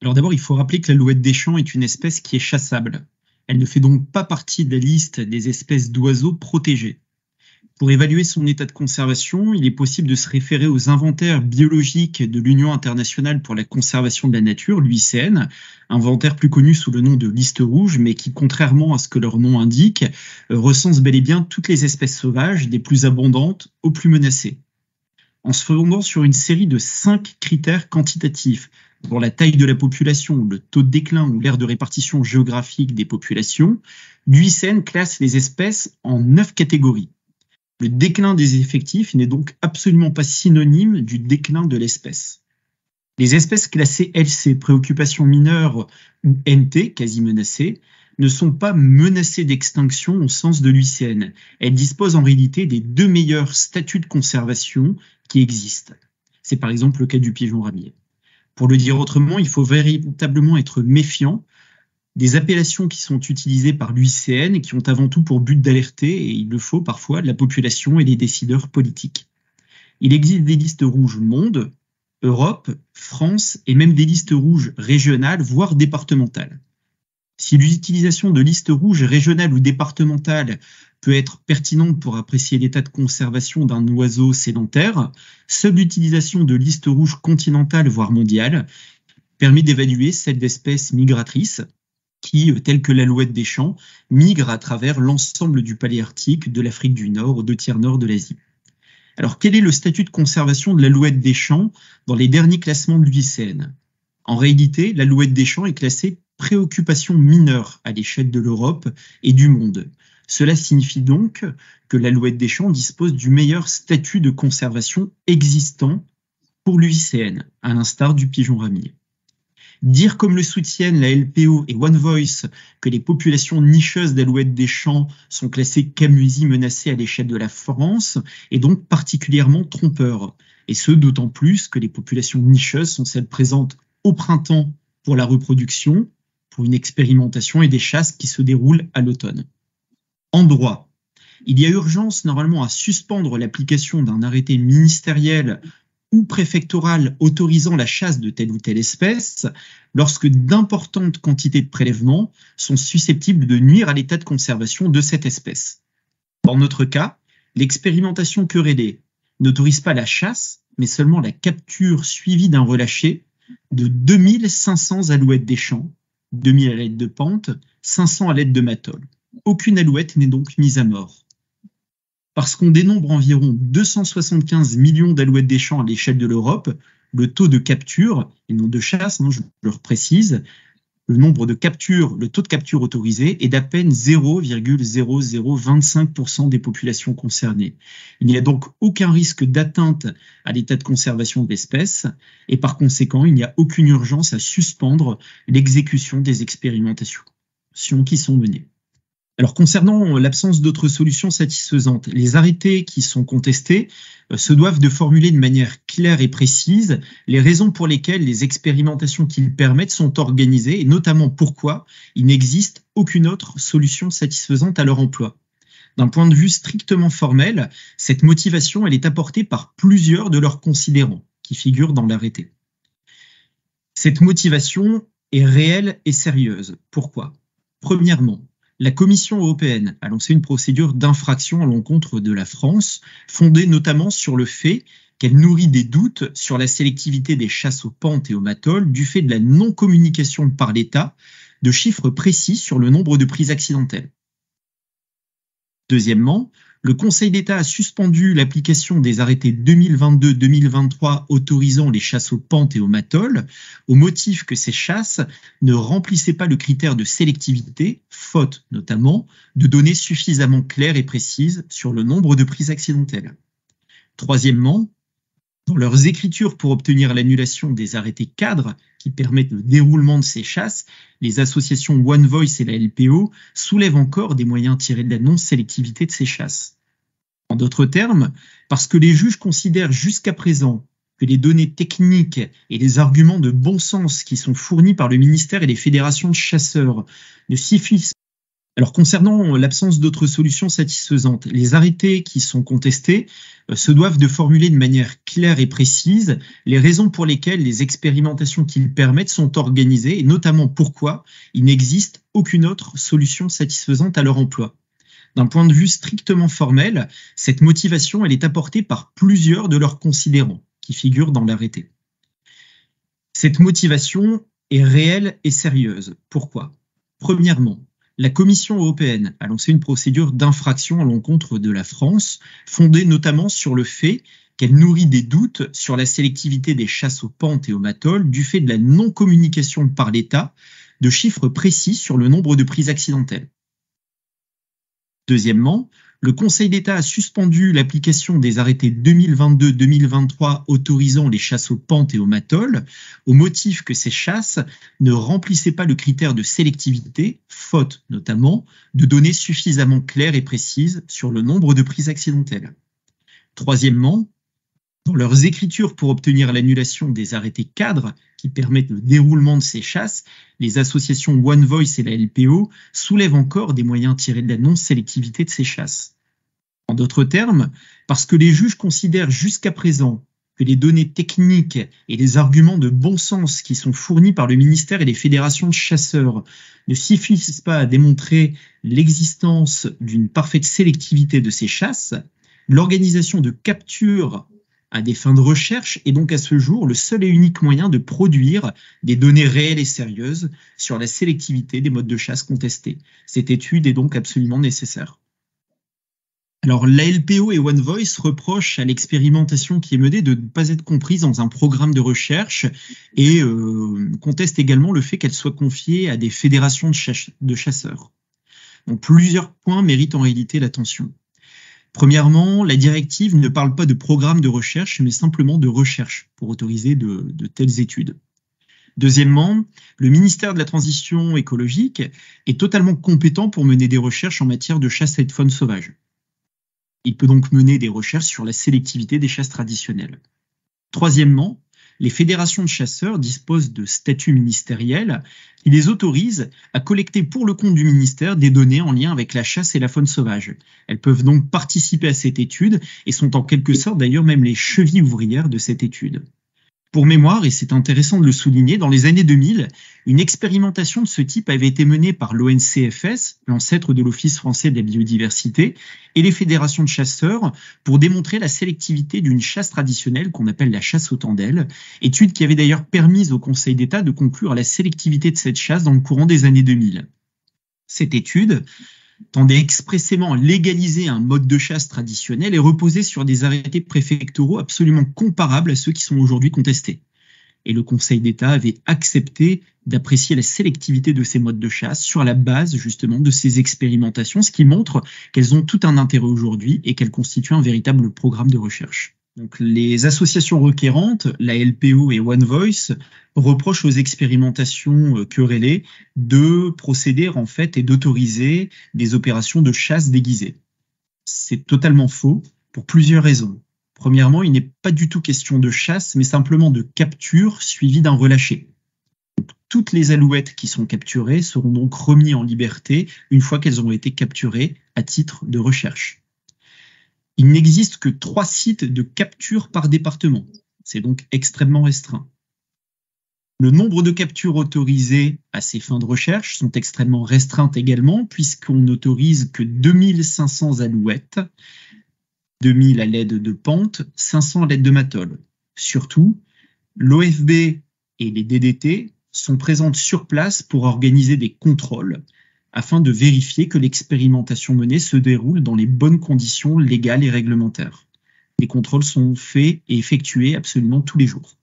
Alors d'abord, il faut rappeler que l'alouette des champs est une espèce qui est chassable. Elle ne fait donc pas partie de la liste des espèces d'oiseaux protégées. Pour évaluer son état de conservation, il est possible de se référer aux inventaires biologiques de l'Union internationale pour la conservation de la nature, l'UICN, inventaire plus connu sous le nom de liste rouge, mais qui, contrairement à ce que leur nom indique, recense bel et bien toutes les espèces sauvages, des plus abondantes aux plus menacées. En se fondant sur une série de 5 critères quantitatifs pour la taille de la population, le taux de déclin ou l'aire de répartition géographique des populations, l'UICN classe les espèces en 9 catégories. Le déclin des effectifs n'est donc absolument pas synonyme du déclin de l'espèce. Les espèces classées LC, préoccupation mineure, ou NT, quasi menacées, ne sont pas menacées d'extinction au sens de l'UICN. Elles disposent en réalité des 2 meilleurs statuts de conservation qui existent. C'est par exemple le cas du pigeon ramier. Pour le dire autrement, il faut véritablement être méfiant des appellations qui sont utilisées par l'UICN et qui ont avant tout pour but d'alerter, et il le faut parfois, la population et les décideurs politiques. Il existe des listes rouges monde, Europe, France et même des listes rouges régionales, voire départementales. Si l'utilisation de listes rouges régionales ou départementales peut être pertinente pour apprécier l'état de conservation d'un oiseau sédentaire, seule l'utilisation de listes rouges continentales, voire mondiales, permet d'évaluer celle d'espèces migratrices qui, telles que l'alouette des champs, migrent à travers l'ensemble du paléarctique, de l'Afrique du Nord aux 2/3 nord de l'Asie. Alors, quel est le statut de conservation de l'alouette des champs dans les derniers classements de l'UICN? En réalité, l'alouette des champs est classée préoccupation mineure à l'échelle de l'Europe et du monde. Cela signifie donc que l'alouette des champs dispose du meilleur statut de conservation existant pour l'UICN, à l'instar du pigeon ramier. Dire, comme le soutiennent la LPO et One Voice, que les populations nicheuses d'alouettes des champs sont classées quasi menacées à l'échelle de la France est donc particulièrement trompeur. Et ce, d'autant plus que les populations nicheuses sont celles présentes au printemps pour la reproduction, pour une expérimentation et des chasses qui se déroulent à l'automne. En droit, il y a urgence normalement à suspendre l'application d'un arrêté ministériel ou préfectorale autorisant la chasse de telle ou telle espèce lorsque d'importantes quantités de prélèvements sont susceptibles de nuire à l'état de conservation de cette espèce. Dans notre cas, l'expérimentation querellée n'autorise pas la chasse, mais seulement la capture suivie d'un relâché de 2500 alouettes des champs, 2000 à l'aide de pente, 500 à l'aide de matole. Aucune alouette n'est donc mise à mort. Parce qu'on dénombre environ 275 millions d'alouettes des champs à l'échelle de l'Europe, le taux de capture, et non de chasse, je le précise, le taux de capture autorisé est d'à peine 0,0025% des populations concernées. Il n'y a donc aucun risque d'atteinte à l'état de conservation de l'espèce et par conséquent, il n'y a aucune urgence à suspendre l'exécution des expérimentations qui sont menées. Alors, concernant l'absence d'autres solutions satisfaisantes, les arrêtés qui sont contestés se doivent de formuler de manière claire et précise les raisons pour lesquelles les expérimentations qu'ils permettent sont organisées et notamment pourquoi il n'existe aucune autre solution satisfaisante à leur emploi. D'un point de vue strictement formel, cette motivation elle est apportée par plusieurs de leurs considérants qui figurent dans l'arrêté. Cette motivation est réelle et sérieuse. Pourquoi? Premièrement, la Commission européenne a lancé une procédure d'infraction à l'encontre de la France, fondée notamment sur le fait qu'elle nourrit des doutes sur la sélectivité des chasses aux pentes et aux matoles du fait de la non-communication par l'État de chiffres précis sur le nombre de prises accidentelles. Deuxièmement, le Conseil d'État a suspendu l'application des arrêtés 2022-2023 autorisant les chasses aux pentes et aux matoles au motif que ces chasses ne remplissaient pas le critère de sélectivité, faute notamment de données suffisamment claires et précises sur le nombre de prises accidentelles. Troisièmement, dans leurs écritures pour obtenir l'annulation des arrêtés cadres qui permettent le déroulement de ces chasses, les associations One Voice et la LPO soulèvent encore des moyens tirés de la non-sélectivité de ces chasses. En d'autres termes, parce que les juges considèrent jusqu'à présent que les données techniques et les arguments de bon sens qui sont fournis par le ministère et les fédérations de chasseurs ne suffisent Alors, concernant l'absence d'autres solutions satisfaisantes, les arrêtés qui sont contestés se doivent de formuler de manière claire et précise les raisons pour lesquelles les expérimentations qu'ils permettent sont organisées et notamment pourquoi il n'existe aucune autre solution satisfaisante à leur emploi. D'un point de vue strictement formel, cette motivation elle est apportée par plusieurs de leurs considérants qui figurent dans l'arrêté. Cette motivation est réelle et sérieuse. Pourquoi ? Premièrement, la Commission européenne a lancé une procédure d'infraction à l'encontre de la France, fondée notamment sur le fait qu'elle nourrit des doutes sur la sélectivité des chasses aux pentes et aux matolls du fait de la non-communication par l'État de chiffres précis sur le nombre de prises accidentelles. Deuxièmement, le Conseil d'État a suspendu l'application des arrêtés 2022-2023 autorisant les chasses aux pentes et aux matolls au motif que ces chasses ne remplissaient pas le critère de sélectivité, faute notamment de données suffisamment claires et précises sur le nombre de prises accidentelles. Troisièmement, dans leurs écritures pour obtenir l'annulation des arrêtés cadres qui permettent le déroulement de ces chasses, les associations One Voice et la LPO soulèvent encore des moyens tirés de la non-sélectivité de ces chasses. En d'autres termes, parce que les juges considèrent jusqu'à présent que les données techniques et les arguments de bon sens qui sont fournis par le ministère et les fédérations de chasseurs ne suffisent pas à démontrer l'existence d'une parfaite sélectivité de ces chasses, l'organisation de capture à des fins de recherche est donc à ce jour le seul et unique moyen de produire des données réelles et sérieuses sur la sélectivité des modes de chasse contestés. Cette étude est donc absolument nécessaire. Alors, la LPO et One Voice reprochent à l'expérimentation qui est menée de ne pas être comprise dans un programme de recherche et contestent également le fait qu'elle soit confiée à des fédérations de chasseurs. Donc, plusieurs points méritent en réalité l'attention. Premièrement, la directive ne parle pas de programme de recherche, mais simplement de recherche pour autoriser de telles études. Deuxièmement, le ministère de la Transition écologique est totalement compétent pour mener des recherches en matière de chasse à faune sauvage. Il peut donc mener des recherches sur la sélectivité des chasses traditionnelles. Troisièmement, les fédérations de chasseurs disposent de statuts ministériels qui les autorisent à collecter pour le compte du ministère des données en lien avec la chasse et la faune sauvage. Elles peuvent donc participer à cette étude et sont en quelque sorte d'ailleurs même les chevilles ouvrières de cette étude. Pour mémoire, et c'est intéressant de le souligner, dans les années 2000, une expérimentation de ce type avait été menée par l'ONCFS, l'ancêtre de l'Office français de la biodiversité, et les fédérations de chasseurs pour démontrer la sélectivité d'une chasse traditionnelle qu'on appelle la chasse aux tendelles, étude qui avait d'ailleurs permis au Conseil d'État de conclure à la sélectivité de cette chasse dans le courant des années 2000. Cette étude tendait expressément à légaliser un mode de chasse traditionnel et reposait sur des arrêtés préfectoraux absolument comparables à ceux qui sont aujourd'hui contestés. Et le Conseil d'État avait accepté d'apprécier la sélectivité de ces modes de chasse sur la base justement de ces expérimentations, ce qui montre qu'elles ont tout un intérêt aujourd'hui et qu'elles constituent un véritable programme de recherche. Donc, les associations requérantes, la LPO et One Voice, reprochent aux expérimentations querellées de procéder en fait et d'autoriser des opérations de chasse déguisées. C'est totalement faux pour plusieurs raisons. Premièrement, il n'est pas du tout question de chasse, mais simplement de capture suivie d'un relâché. Toutes les alouettes qui sont capturées seront donc remises en liberté une fois qu'elles auront été capturées à titre de recherche. Il n'existe que 3 sites de capture par département. C'est donc extrêmement restreint. Le nombre de captures autorisées à ces fins de recherche sont extrêmement restreintes également, puisqu'on n'autorise que 2500 alouettes, 2000 à l'aide de pente, 500 à l'aide de matolls. Surtout, l'OFB et les DDT sont présentes sur place pour organiser des contrôles afin de vérifier que l'expérimentation menée se déroule dans les bonnes conditions légales et réglementaires. Les contrôles sont faits et effectués absolument tous les jours.